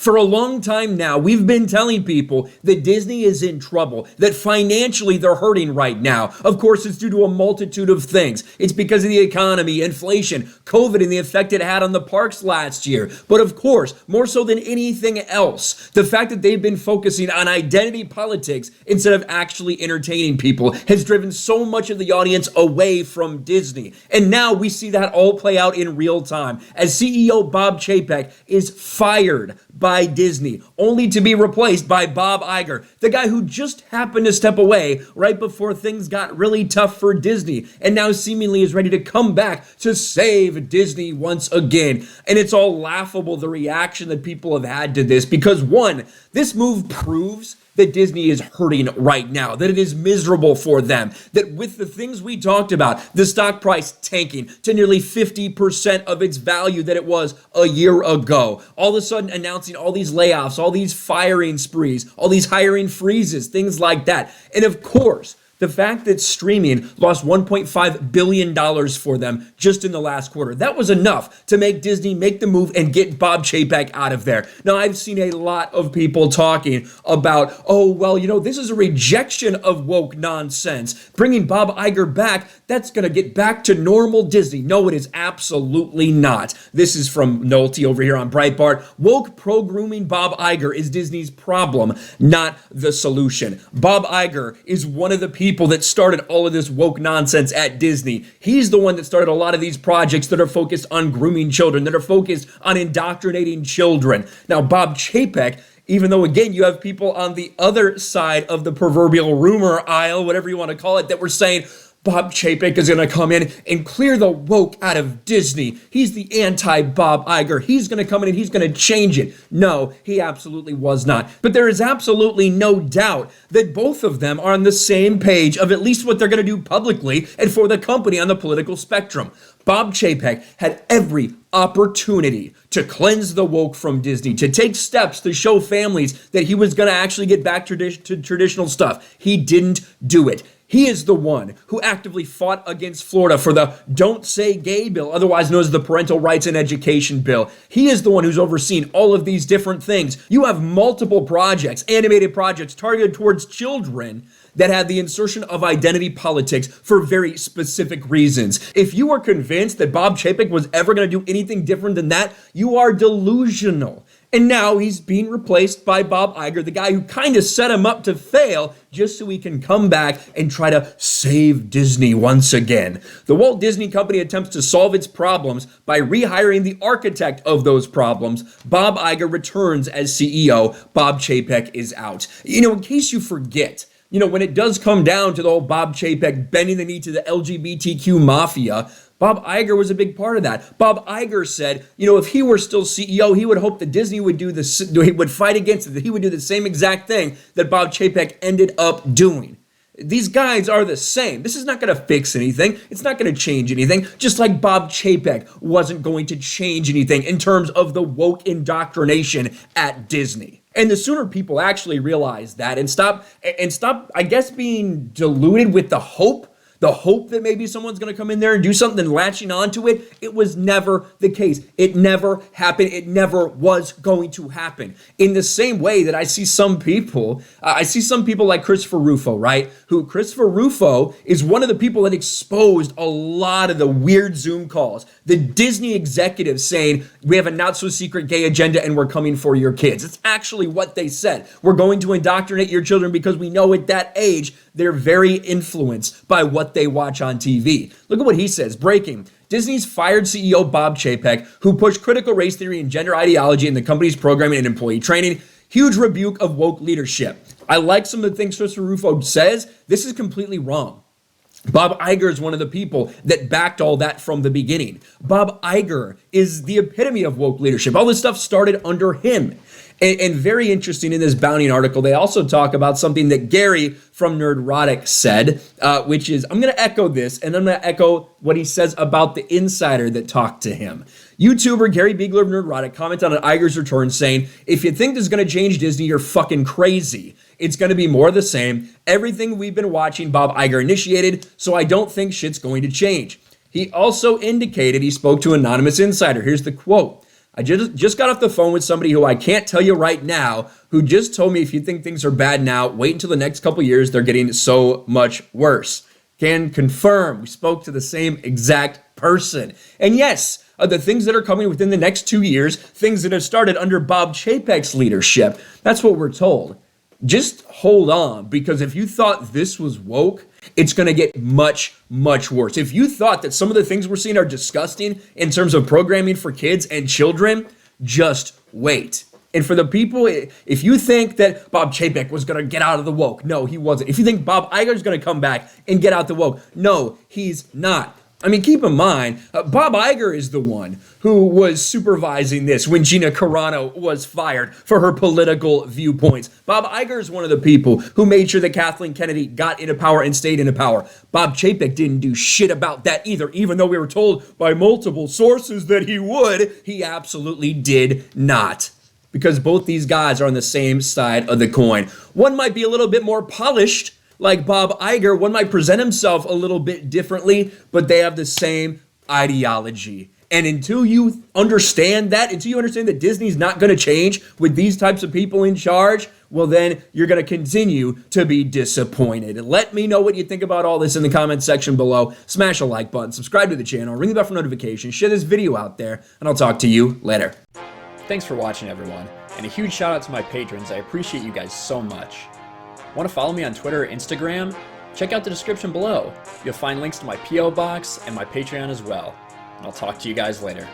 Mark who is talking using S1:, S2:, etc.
S1: For a long time now, we've been telling people that Disney is in trouble, that financially they're hurting right now. Of course, it's due to a multitude of things. It's because of the economy, inflation, COVID, and the effect it had on the parks last year. But of course, more so than anything else, the fact that they've been focusing on identity politics instead of actually entertaining people has driven so much of the audience away from Disney. And now we see that all play out in real time as CEO Bob Chapek is fired by Disney, only to be replaced by Bob Iger, the guy who just happened to step away right before things got really tough for Disney, and now seemingly is ready to come back to save Disney once again. And it's all laughable, the reaction that people have had to this, because one, this move proves that Disney is hurting right now, that it is miserable for them, that with the things we talked about, the stock price tanking to nearly 50% of its value that it was a year ago, all of a sudden announcing all these layoffs, all these firing sprees, all these hiring freezes, things like that. And of course, the fact that streaming lost $1.5 billion for them just in the last quarter, that was enough to make Disney make the move and get Bob Chapek out of there. Now, I've seen a lot of people talking about, oh, well, this is a rejection of woke nonsense. Bringing Bob Iger back, that's going to get back to normal Disney. No, it is absolutely not. This is from Nolte over here on Breitbart. Woke pro-grooming Bob Iger is Disney's problem, not the solution. Bob Iger is one of the people that started all of this woke nonsense at Disney. He's the one that started a lot of these projects that are focused on grooming children, that are focused on indoctrinating children. Now, Bob Chapek, even though, again, you have people on the other side of the proverbial rumor aisle, whatever you want to call it, that were saying, Bob Chapek is going to come in and clear the woke out of Disney. He's the anti-Bob Iger. He's going to come in and he's going to change it. No, he absolutely was not. But there is absolutely no doubt that both of them are on the same page of at least what they're going to do publicly and for the company on the political spectrum. Bob Chapek had every opportunity to cleanse the woke from Disney, to take steps to show families that he was going to actually get back to traditional stuff. He didn't do it. He is the one who actively fought against Florida for the Don't Say Gay bill, otherwise known as the Parental Rights and Education bill. He is the one who's overseen all of these different things. You have multiple projects, animated projects targeted towards children that have the insertion of identity politics for very specific reasons. If you are convinced that Bob Chapek was ever going to do anything different than that, you are delusional. And now he's being replaced by Bob Iger, the guy who kind of set him up to fail just so he can come back and try to save Disney once again. The Walt Disney Company attempts to solve its problems by rehiring the architect of those problems. Bob Iger returns as CEO. Bob Chapek is out. In case you forget, when it does come down to the whole Bob Chapek bending the knee to the LGBTQ mafia, Bob Iger was a big part of that. Bob Iger said, if he were still CEO, he would hope that Disney would do this, he would fight against it, that he would do the same exact thing that Bob Chapek ended up doing. These guys are the same. This is not going to fix anything. It's not going to change anything. Just like Bob Chapek wasn't going to change anything in terms of the woke indoctrination at Disney. And the sooner people actually realize that and stop, I guess, being deluded with the hope that maybe someone's going to come in there and do something and latching onto it, it was never the case. It never happened. It never was going to happen. In the same way that I see some people like Christopher Rufo, right? Who Christopher Rufo is one of the people that exposed a lot of the weird Zoom calls. The Disney executives saying, we have a not so secret gay agenda and we're coming for your kids. It's actually what they said. We're going to indoctrinate your children because we know at that age, they're very influenced by what they watch on TV. Look at what he says. Breaking. Disney's fired CEO Bob Chapek, who pushed critical race theory and gender ideology in the company's programming and employee training. Huge rebuke of woke leadership. I like some of the things Christopher Rufo says. This is completely wrong. Bob Iger is one of the people that backed all that from the beginning. Bob Iger is the epitome of woke leadership. All this stuff started under him. And very interesting in this Bounty article, they also talk about something that Gary from Nerdrotic said, which is, I'm going to echo this, and I'm going to echo what he says about the insider that talked to him. YouTuber Gary Biegler of Nerdrotic commented on Iger's return saying, if you think this is going to change Disney, you're fucking crazy. It's going to be more of the same. Everything we've been watching, Bob Iger initiated, so I don't think shit's going to change. He also indicated he spoke to an anonymous insider. Here's the quote. I just got off the phone with somebody who I can't tell you right now, who just told me if you think things are bad now, wait until the next couple years, they're getting so much worse. Can confirm, we spoke to the same exact person. And yes, the things that are coming within the next 2 years, things that have started under Bob Chapek's leadership, that's what we're told. Just hold on, because if you thought this was woke, it's going to get much, much worse. If you thought that some of the things we're seeing are disgusting in terms of programming for kids and children, just wait. And for the people, if you think that Bob Chapek was going to get out of the woke, no, he wasn't. If you think Bob Iger is going to come back and get out the woke, no, he's not. I mean, keep in mind, Bob Iger is the one who was supervising this when Gina Carano was fired for her political viewpoints. Bob Iger is one of the people who made sure that Kathleen Kennedy got into power and stayed into power. Bob Chapek didn't do shit about that either, even though we were told by multiple sources that he would. He absolutely did not. Because both these guys are on the same side of the coin. One might be a little bit more polished, like Bob Iger. One might present himself a little bit differently, but they have the same ideology. And until you understand that Disney's not going to change with these types of people in charge, well, then you're going to continue to be disappointed. Let me know what you think about all this in the comments section below. Smash a like button, subscribe to the channel, ring the bell for notifications, share this video out there, and I'll talk to you later.
S2: Thanks for watching, everyone, and a huge shout out to my patrons. I appreciate you guys so much. Want to follow me on Twitter or Instagram? Check out the description below. You'll find links to my P.O. box and my Patreon as well. And I'll talk to you guys later.